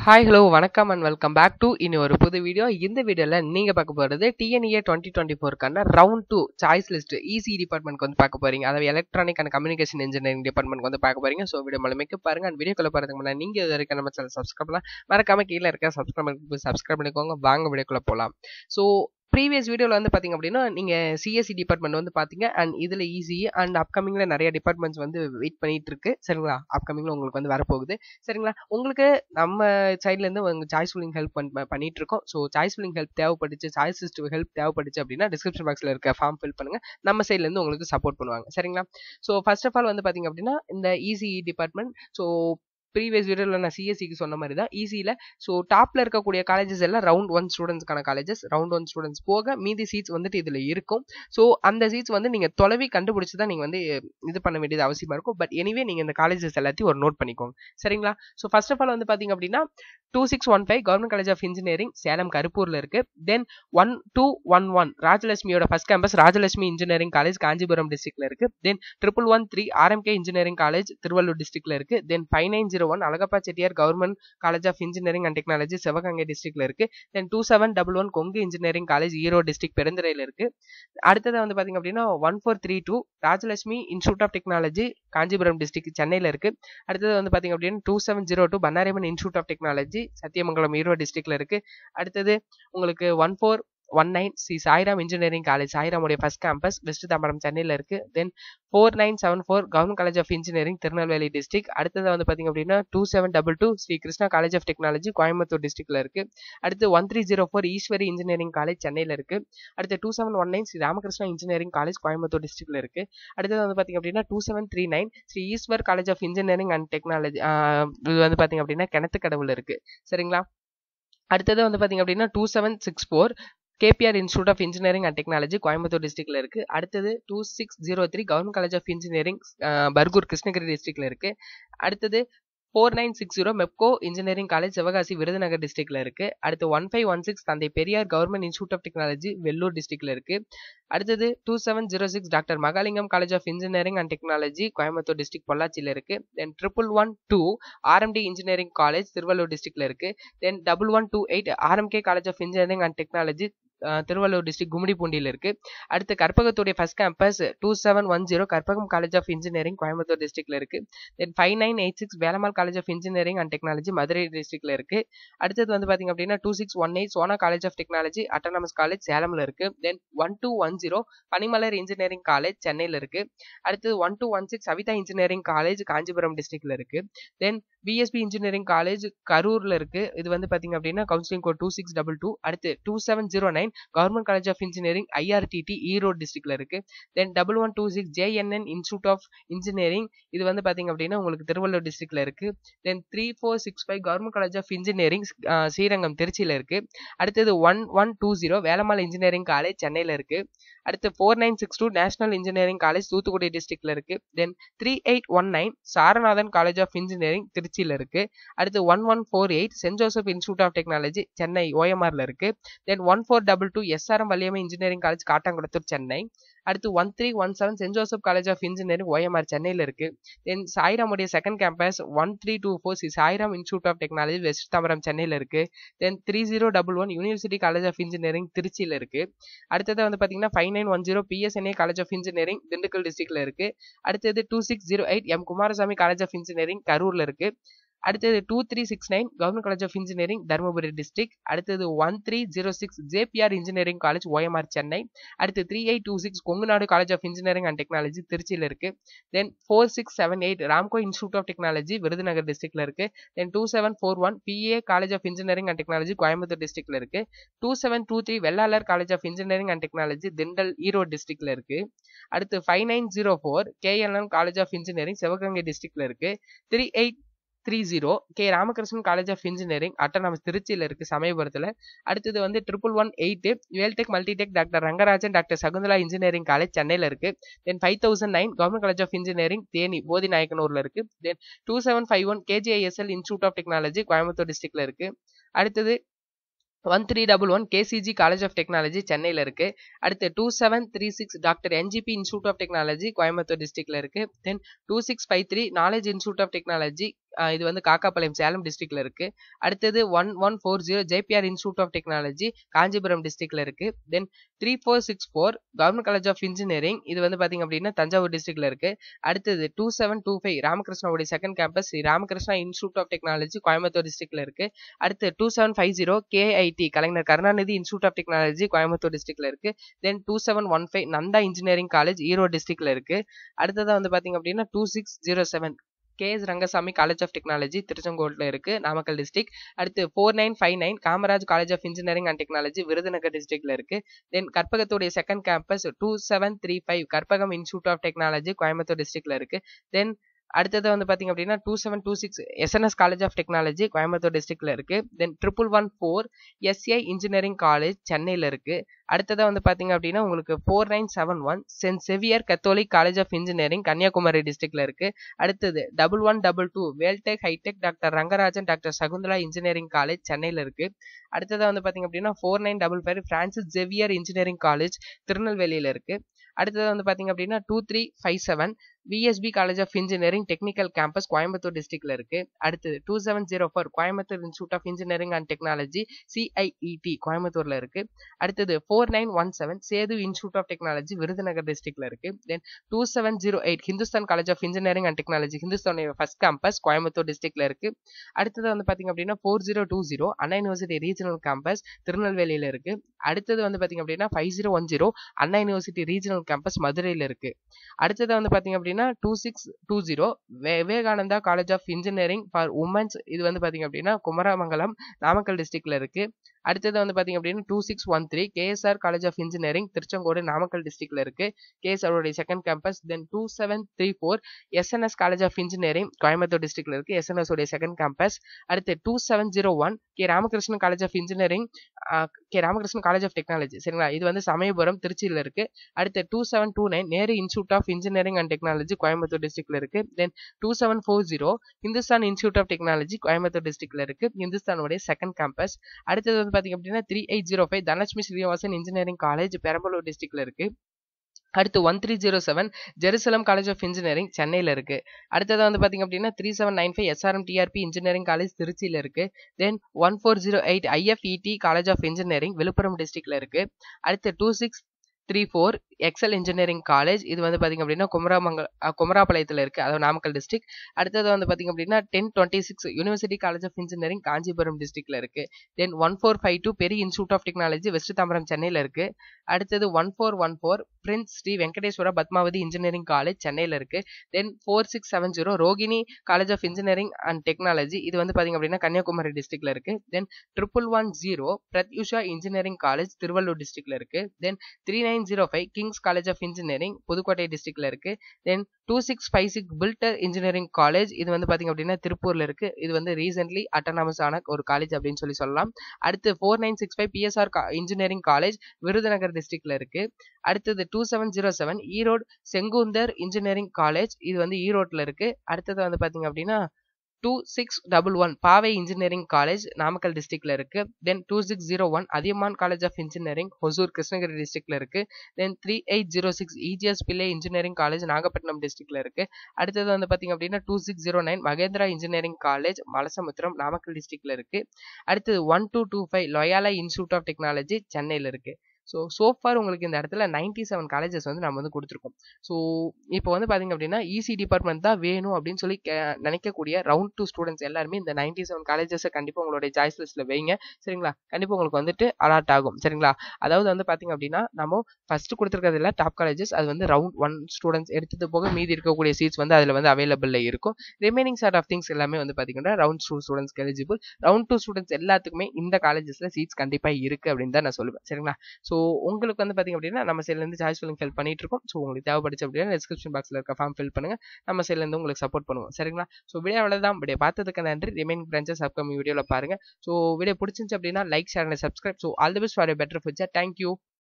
Hi hello வணக்கம் and welcome back to இனி ஒரு புது வீடியோ. இந்த வீடியோவில் நீங்கள் பார்க்க போகிறது டிஎன்இஏ 2024க்கான ரவுண்ட் 2 சாய்ஸ் லிஸ்ட் இசி டிபார்ட்மெண்ட்க்கு வந்து பார்க்க போறீங்க. அதாவது electronic and communication engineering department வந்து பார்க்க போறீங்க. ஸோ வீடியோ முழுமைக்கு பாருங்க. அண்ட் வீடியோக்குள்ள போகிறதுக்கு முன்னாடி நீங்கள் இது வரைக்கும் நம்ம சேனல் சப்ஸ்கிரைப் பண்ணலாம், மறக்காம கீழே இருக்க சப்ஸ்கிரைப் பண்ணிக்கோங்க. வாங்க வீடியோக்குள்ள போகலாம். ஸோ ப்ரீவியஸ் வீடியோவில் வந்து பார்த்தீங்க அப்படின்னா நீங்கள் சிஎஸ்சி டிபார்ட்மெண்ட் வந்து பார்த்தீங்க. அண்ட் இதில் ஈஸி அண்ட் அப்கமிங்கில் நிறைய டிபார்ட்மெண்ட்ஸ் வந்து வெயிட் பண்ணிட்டு இருக்கு. சரிங்களா, அப்கமிங்கில் உங்களுக்கு வந்து வரப்போகுது. சரிங்களா, உங்களுக்கு நம்ம சைட்லேருந்து உங்கள் சாய்ஸ் ஃபில்லிங் ஹெல்ப் பண்ணிட்டு இருக்கோம். ஸோ சாய்ஸ் ஃபில்லிங் ஹெல்ப் தேவைப்பட்டுச்சு, சாய்ஸ் லிஸ்ட் ஹெல்ப் தேவைப்பட்டுச்சு அப்படின்னா டிஸ்கிரிப்ஷன் பாக்ஸில் இருக்க ஃபார்ம் ஃபில் பண்ணுங்க. நம்ம சைட்லேருந்து உங்களுக்கு சப்போர்ட் பண்ணுவாங்க. சரிங்களா, ஸோ ஃபர்ஸ்ட் ஆஃப் ஆல் வந்து பார்த்தீங்க அப்படின்னா இந்த இசி டிபார்ட்மெண்ட். ஸோ ப்ரீவியஸ் வீடியோவில் நான் சிஎஸ்சிக்கு சொன்ன மாதிரி தான் ஈஸியில். ஸோ டாப்பில் இருக்கக்கூடிய காலேஜஸ் எல்லாம் ரவுண்ட் 1 ஸ்டூடெண்ட்ஸ்க்கான காலேஜஸ். ரவுண்ட் 1 ஸ்டூடெண்ட்ஸ் போக மீதி சீட்ஸ் வந்துட்டு இதில் இருக்கும். ஸோ அந்த சீட்ஸ் வந்து நீங்கள் தொலைவி கண்டுபிடிச்சி தான் நீங்கள் வந்து இது பண்ண வேண்டியது அவசியமாக இருக்கும். பட் எனிவே நீங்கள் இந்த காலேஜஸ் எல்லாத்தையும் ஒரு நோட் பண்ணிக்கோங்க. சரிங்களா, ஸோ ஃபர்ஸ்ட் ஆஃப் ஆல் வந்து பார்த்தீங்க அப்படின்னா 2615 government college of engineering Salem கருப்பூரில் இருக்குது. தென் 1211 ராஜலட்சுமியோட first campus Rajalakshmi engineering college Kanchipuram டிஸ்ட்ரிக்ட்ல இருக்குது. Then 1113 RMK engineering college Tiruvallur டிஸ்ட்ரிக்ட்ல இருக்குது. Then 5901 Alagappa Chettiar government college of engineering and technology Sivaganga டிஸ்ட்ரிக்ட்ல இருக்கு. Then 2711 Kongu engineering college Erode district பெருந்துறையில இருக்கு. அடுத்தது வந்து பாத்தீங்க அப்படின்னா 1432 Rajalakshmi institute of technology Kanchipuram district சென்னையில இருக்கு. அடுத்தது வந்து பாத்தீங்க அப்படின்னா 2702 பன்னாரிமன் institute of technology Sathyamangalam Erode டிஸ்ட்ரிக்ட்ல இருக்கு. அடுத்தது உங்களுக்கு 1419 ஸ்ரீ சாய்ராம் இன்ஜினியரிங் காலேஜ் சாய்ராமுடைய ஃபர்ஸ்ட் கேம்பஸ் வெஸ்ட் தாம்பரம் சென்னையில இருக்கு. Then 4974 government college of engineering Tirunelveli district. அடுத்தது வந்து பாத்தீங்க அப்படின்னா 2722 Sri Krishna college of technology Coimbatore டிஸ்ட்ரிக்ட்ல இருக்கு. அடுத்து 1304 ஈஸ்வரி இன்ஜினியரிங் காலேஜ் சென்னையில இருக்கு. அடுத்து 2719 ஸ்ரீ ராமகிருஷ்ணா இன்ஜினியரிங் காலேஜ் கோயம்புத்தூர் டிஸ்ட்ரிக்ட்ல இருக்கு. அடுத்தது வந்து பாத்தீங்க அப்படின்னா 2739 Sri Eshwar college of engineering and technology இது வந்து பாத்தீங்க அப்படின்னா கிணத்துக்கடவுல இருக்கு. சரிங்களா, அடுத்தது வந்து பாத்தீங்க அப்படின்னா 2764 KPR institute of engineering and technology Coimbatore டிஸ்ட்ரிக்ட்ல இருக்கு. அடுத்தது 2603 government college of engineering Bargur Krishnagiri டிஸ்ட்ரிக்ட்ல இருக்கு. அடுத்தது 4960 மெப்கோ இன்ஜினியரிங் காலேஜ் சிவகாசி விருதுநகர் டிஸ்ட்ரிக்ட்ல இருக்கு. அடுத்து 1516 Thanthai Periyar government institute of technology Vellore டிஸ்ட்ரிக்ட்ல இருக்கு. அடுத்தது 2706 doctor Mahalingam college of engineering and technology Coimbatore district பொள்ளாச்சியில இருக்கு. Then 1112 RMD engineering college Tiruvallur டிஸ்ட்ரிக்ட்ல இருக்கு. Then 1128 RMK college of engineering and technology Tiruvallur district கும்மிடிப்பூண்டியில் இருக்கு. அடுத்து கற்பகத்துடைய first campus 2710 Karpagam college of engineering Coimbatore டிஸ்ட்ரிக்ட்ல இருக்கு. Then 5986 Velammal college of engineering and technology Madurai டிஸ்ட்ரிக்ட்ல இருக்கு. அடுத்தது வந்து பாத்தீங்க அப்படின்னா 2618 Sona college of technology autonomous college சேலம்ல இருக்கு. தென் 1210 பனிமலர் இன்ஜினியரிங் காலேஜ் சென்னையில இருக்கு. அடுத்தது 1216 சவிதா இன்ஜினியரிங் காலேஜ் காஞ்சிபுரம் டிஸ்ட்ரிக்ட்ல இருக்கு. தென் பிஎஸ்பி இன்ஜினியரிங் காலேஜ் கரூர்ல இருக்கு. இது வந்து பாத்தீங்க அப்படின்னா கவுன்சிலிங் கோட் 2622. அடுத்து 2709 government college of engineering IRTT Erode டிஸ்ட்ரிக்ட்ல இருக்கு. Then 1126 JNN institute of engineering இது வந்து பாத்தீங்க அப்படின்னா உங்களுக்கு திருவள்ளூர் டிஸ்ட்ரிக்ட்ல இருக்கு. Then 3465 government college of engineering Srirangam திருச்சியில இருக்கு. அடுத்தது 1120 வேலம்மாள் இன்ஜினியரிங் காலேஜ் சென்னையில இருக்கு. அடுத்து 4962 நேஷனல் இன்ஜினியரிங் காலேஜ் தூத்துக்குடி டிஸ்ட்ரிக்ட்ல இருக்கு. Then 3819 Saranathan college of engineering திருச்சியில இருக்கு. அடுத்து 1148 saint Joseph institute of technology Chennai ஓஎம்ஆர்ல இருக்கு. Then 1422 SRM Valliammai engineering college Kattankulathur Chennai. அடுத்து 1317 saint Joseph college of engineering OMR சென்னையில இருக்கு. தென் சாய்ராமுடைய second campus 1324 Sri Sairam institute of technology west Tambaram சென்னையில இருக்கு. Then 3011 university college of engineering திருச்சியில இருக்கு. அடுத்தது வந்து பாத்தீங்கன்னா 5910 PSNA college of engineering Dindigul டிஸ்ட்ரிக்ட்ல இருக்கு. அடுத்தது 2608 M Kumarasamy college of engineering கரூர்ல இருக்கு. அடுத்தது 2369 government college of engineering Dharmapuri district. அடுத்தது 1306 JBR engineering college OMR Chennai. அடுத்து 3826 Kongunadu college of engineering and technology திருச்சியில இருக்கு. Then 4678 Ramco institute of technology Virudhunagar டிஸ்ட்ரிக்ட்ல இருக்கு. Then 2741 PA college of engineering and technology Coimbatore டிஸ்ட்ரிக்ட்ல இருக்கு. 2723 Vellalar college of engineering and technology Thindal Erode டிஸ்ட்ரிக்ட்ல இருக்கு. அடுத்து 5904 KLM college of engineering Sivaganga டிஸ்ட்ரிக்ட்ல இருக்கு. 3830 K Ramakrishnan college of engineering autonomous திருச்சியில இருக்கு சமயபுரத்துல. அடுத்தது வந்து 1118 Vel Tech Multi Tech doctor Rangarajan doctor Sakunthala engineering college சென்னையில இருக்கு. Then 5009 government college of engineering Theni போதிநாயக்கனூர்ல இருக்கு. Then 2751 KGISL institute of technology Coimbatore டிஸ்ட்ரிக்ட்ல இருக்கு. அடுத்தது 1311 கேசிஜி காலேஜ் ஆஃப் டெக்னாலஜி சென்னையில இருக்கு. அடுத்து 2736 doctor NGP institute of technology Coimbatore டிஸ்ட்ரிக்ட்ல இருக்கு. Then 2653 knowledge institute of technology இது வந்து காக்காபாளையம் சேலம் டிஸ்ட்ரிக்ட்ல இருக்கு. அடுத்தது 1140 JBR institute of technology Kanchipuram டிஸ்ட்ரிக்ட்ல இருக்கு. Then 3464 government college of engineering இது வந்து பாத்தீங்க அப்படின்னா தஞ்சாவூர் டிஸ்ட்ரிக்ட்ல இருக்கு. அடுத்தது 2725 ராமகிருஷ்ணாவுடைய second campus Sri Ramakrishna institute of technology Coimbatore டிஸ்ட்ரிக்ட்ல இருக்கு. அடுத்து 2750 KIT Kalaignar Karunanidhi institute of technology Coimbatore டிஸ்ட்ரிக்ட்ல இருக்கு. தென் 2715 நந்தா இன்ஜினியரிங் காலேஜ் ஈரோடு டிஸ்ட்ரிக்ட்ல இருக்கு. அடுத்ததா வந்து பாத்தீங்க அப்படின்னா 2607 KS Rangasamy college of technology திருச்செங்கோட்ல இருக்கு, நாமக்கல் டிஸ்ட்ரிக்ட். அடுத்து 4959 Kamaraj college of engineering and technology Virudhunagar டிஸ்ட்ரிக்ட்ல இருக்கு. தென் கற்பகத்துடைய second campus 2735 Karpagam institute of technology Coimbatore டிஸ்ட்ரிக்ட்ல இருக்கு. தென் அடுத்தது வந்து பாத்தீங்க அப்படின்னா 2726 SNS college of technology Coimbatore டிஸ்ட்ரிக்ட்ல இருக்கு. தென் 1114 எஸ்ஏ இன்ஜினியரிங் காலேஜ் சென்னையில இருக்கு. அடுத்ததா வந்து பாத்தீங்க அப்படின்னா உங்களுக்கு 4971 saint Xavier catholic college of engineering Kanyakumari டிஸ்ட்ரிக்ட்ல இருக்கு. அடுத்தது 1122 Veltech hitech doctor Rangarajan doctor Sakunthala engineering college சென்னையில இருக்கு. அடுத்ததா வந்து பாத்தீங்க அப்படின்னா 4955 பிரான்சிஸ் ஜேவியர் இன்ஜினியரிங் காலேஜ் திருநெல்வேலியில இருக்கு. அடுத்தது வந்து பாத்தீங்க அப்படின்னா 2357 VSB college of engineering technical campus Coimbatore டிஸ்ட்ரிக்ட்ல இருக்கு. அடுத்து 2704 Coimbatore institute of engineering and technology CIET கோயம்புத்தூர்ல இருக்கு. அடுத்தது 4917 Sethu institute of technology Virudhunagar டிஸ்ட்ரிக்ட்ல இருக்கு. Then 2708 Hindusthan college of engineering and technology Hindusthan first campus Coimbatore டிஸ்ட்ரிக்ட்ல இருக்கு. அடுத்தது வந்து பாத்தீங்க அப்படின்னா 4020 அண்ணா யூனிவர்சிட்டி ரீஜனல் கேம்பஸ் திருநெல்வேலியில இருக்கு. அடுத்தது வந்து பாத்தீங்க அப்படின்னா 5010 அண்ணா யூனிவர்சிட்டி ரீஜனல் கேம்பஸ் மதுரையில இருக்கு. அடுத்தது வந்து பாத்தீங்க அப்படின்னா 2620 Vivekananda college of engineering for women's இது வந்து பாத்தீங்க அப்படின்னா குமரமங்கலம் நாமக்கல் டிஸ்ட்ரிக்ட்ல இருக்கு. அடுத்தது வந்து பாத்தீங்க அப்படின்னா 2613 KSR college of engineering Tiruchengode Namakkal டிஸ்ட்ரிக்ட்ல இருக்கு, கேஎஸ்ஆர் உடைய second campus. Then 2734 SNS college of engineering Coimbatore டிஸ்ட்ரிக்ட்ல இருக்கு, எஸ்என்எஸ் உடைய செகண்ட் கேம்பஸ். அடுத்து 2701 K Ramakrishnan college of engineering K Ramakrishnan college of technology சரிங்களா, இது வந்து சமயபுரம் திருச்சியில இருக்கு. அடுத்து 2729 Nehru institute of engineering and technology Coimbatore டிஸ்ட்ரிக்ட்ல இருக்கு. Then 2740 Hindusthan institute of technology Coimbatore டிஸ்ட்ரிக்ட்ல இருக்கு, ஹிந்துஸ்தானுடைய செகண்ட் கேம்பஸ். அடுத்தது வந்து பாத்தீங்க அப்படின்னா 3805 தனலட்சுமி ஸ்ரீனிவாசன் இன்ஜினியரிங் காலேஜ் பெரம்பலூர் டிஸ்ட்ரிக்ட்ல இருக்கு. அடுத்து 1307 ஜெருசலம் காலேஜ் ஆஃப் இன்ஜினியரிங் சென்னையில இருக்கு. அடுத்தது வந்து பாத்தீங்க அப்படின்னா 3795 எஸ்ஆர்எம் டிஆர்பி இன்ஜினியரிங் காலேஜ் திருச்சியில இருக்கு. Then 1408 IFET college of engineering Villupuram டிஸ்ட்ரிக்ட்ல இருக்கு. அடுத்து 2634 எக்ஸல் இன்ஜினியரிங் காலேஜ் இது வந்து பாத்தீங்க அப்படின்னா குமராபாளையத்துல இருக்கு, அதாவது நாமக்கல் டிஸ்ட்ரிக்ட். அடுத்தது வந்து பாத்தீங்க அப்படின்னா 1026 university college of engineering Kanchipuram டிஸ்ட்ரிக்ட்ல இருக்கு. தென் 1452 பெரிய institute of technology west Tambaram சென்னையில இருக்கு. அடுத்தது 1414 prince Sri Venkateswara Padmavathi engineering college சென்னையில இருக்கு. Then 4670 Rohini college of engineering and technology இது வந்து பாத்தீங்க அப்படின்னா கன்னியாகுமரி டிஸ்ட்ரிக்ட்ல இருக்கு. Then 1110 Prathyusha engineering college Tiruvallur டிஸ்ட்ரிக்ட்ல இருக்கு. Then 3905 kings college of engineering Pudukkottai டிஸ்ட்ரிக்ட்ல இருக்கு. தென் 2656 பில்டர் இன்ஜினியரிங் காலேஜ் இது வந்து பாத்தீங்க அப்படின்னா திருப்பூர்ல இருக்கு, இது வந்து ரீசென்ட்லி அட்டானமஸ் ஆன ஒரு காலேஜ் அப்படின்னு சொல்லலாம். அடுத்து 4965 பிஎஸ்ஆர் இன்ஜினியரிங் காலேஜ் விருதுநகர் டிஸ்ட்ரிக்ட்ல இருக்கு. அடுத்தது 2707 ஈரோடு செங்குந்தர் இன்ஜினியரிங் காலேஜ் இது வந்து ஈரோட்ல இருக்கு. அடுத்தது வந்து பாத்தீங்க அப்படின்னா 2611 பாவை இன்ஜினியரிங் காலேஜ் நாமக்கல் டிஸ்ட்ரிக்ட்ல இருக்கு. Then 2601 Adhiyaman college of engineering Hosur Krishnagiri டிஸ்ட்ரிக்ட்ல இருக்கு. Then 3806 EGS Pillai engineering college Nagapattinam டிஸ்ட்ரிக்ட்ல இருக்கு. அடுத்தது வந்து பாத்தீங்க அப்படின்னா 2609 மகேந்திரா இன்ஜினியரிங் காலேஜ் மலசமுத்திரம் நாமக்கல் டிஸ்ட்ரிக்ட்ல இருக்கு. அடுத்தது 1225 லொயாலா இன்ஸ்டிடியூட் ஆஃப் டெக்னாலஜி சென்னையில இருக்கு. ஸோ ஃபார் உங்களுக்கு இந்த இடத்துல 97 காலேஜஸ் வந்து நம்ம வந்து கொடுத்துருக்கோம். ஸோ இப்போ வந்து பார்த்தீங்க அப்படின்னா இசி டிபார்ட்மெண்ட் தான் வேணும் அப்படின்னு சொல்லி நினைக்கக்கூடிய ரவுண்ட் 2 ஸ்டூடெண்ட்ஸ் எல்லாருமே இந்த 97 காலேஜஸை கண்டிப்பாக உங்களுடைய சாய்ஸ் லிஸ்ட்டில் வைங்க சரிங்களா. கண்டிப்பாக உங்களுக்கு வந்துட்டு அலாட் ஆகும் சரிங்களா. அதாவது வந்து பார்த்தீங்க அப்படின்னா நம்ம ஃபர்ஸ்ட் கொடுத்துருக்கிறதுல டாப் காலேஜஸ் அது வந்து ரவுண்ட் 1 ஸ்டூடெண்ட்ஸ் எடுத்தது போக மீதி இருக்கக்கூடிய சீட்ஸ் வந்து அதில் வந்து அவைலபிளில் இருக்கும். ரிமைனிங் சார்ட் ஆஃப் திங்ஸ் எல்லாமே வந்து பார்த்தீங்கன்னா ரவுண்ட் 2 ஸ்டூடெண்ட்ஸ்க்கு எலிஜிபிள். ரவுண்ட் 2 ஸ்டூடெண்ட்ஸ் எல்லாத்துக்குமே இந்த காலேஜஸில் சீட்ஸ் கண்டிப்பாக இருக்குது அப்படின்னு தான் நான் சொல்லுவேன் சரிங்களா. ஸோ உங்களுக்கு வந்து பாத்தீங்க அப்படின்னா நம்ம சைட்ல இருந்து சாய்ஸ் ஃபில்லிங் ஹெல்ப் பண்ணிட்டு இருக்கோம். ஸோ உங்களுக்கு தேவைப்படுச்சு அப்படின்னா டிஸ்கிரிப்ஷன் பாக்ஸ்ல இருக்க ஃபார்ம் ஃபில் பண்ணுங்க, நம்ம சைட்ல இருந்து உங்களுக்கு சப்போர்ட் பண்ணுவோம் சரிங்களா. ஸோ வீடியோ அவ்வளவுதான். வீடியோ பார்த்ததுக்கு நன்றி. ரிமைனிங் பிரான்ச்சஸ் அப்கமிங் வீடியோல பாருங்க. ஸோ வீடியோ பிடிச்சிருந்துச்சு அப்படின்னா like share and subscribe. So all the best for a better future. Thank you.